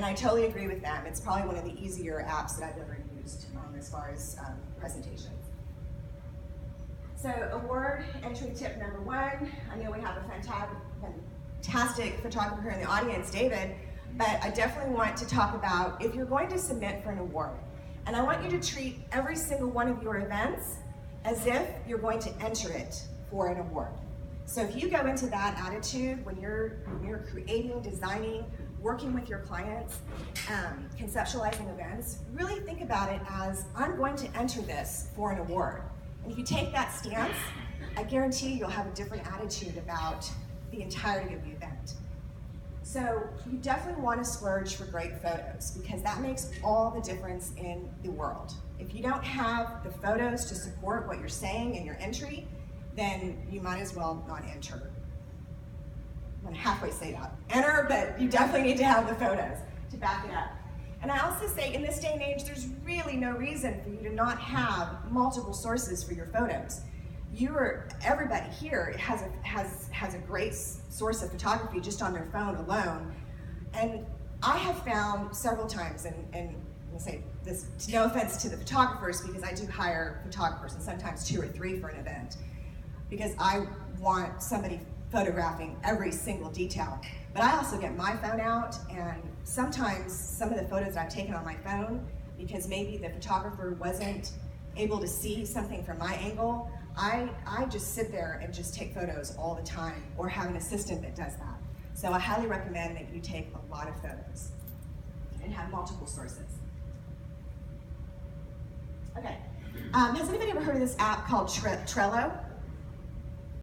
I totally agree with them. It's probably one of the easier apps that I've ever used as far as presentations. So award entry tip number 1. I know we have a fantastic photographer in the audience, David, but I definitely want to talk about if you're going to submit for an award, and I want you to treat every single one of your events as if you're going to enter it for an award. So if you go into that attitude when you're creating, designing, working with your clients, conceptualizing events, really think about it as, I'm going to enter this for an award. And if you take that stance, I guarantee you'll have a different attitude about the entirety of the event. So you definitely want to splurge for great photos, because that makes all the difference in the world. If you don't have the photos to support what you're saying in your entry, then you might as well not enter. I'm gonna halfway say that. Enter, but you definitely need to have the photos to back it up. And I also say, in this day and age, there's really no reason for you to not have multiple sources for your photos. Everybody here has a great source of photography just on their phone alone. And I have found several times, and I'm gonna say this, no offense to the photographers, because I do hire photographers, and sometimes 2 or 3 for an event, because I want somebody photographing every single detail. But I also get my phone out, and sometimes some of the photos that I've taken on my phone, because maybe the photographer wasn't able to see something from my angle, I just sit there and just take photos all the time, or have an assistant that does that. So I highly recommend that you take a lot of photos and have multiple sources. Okay, has anybody ever heard of this app called Trello?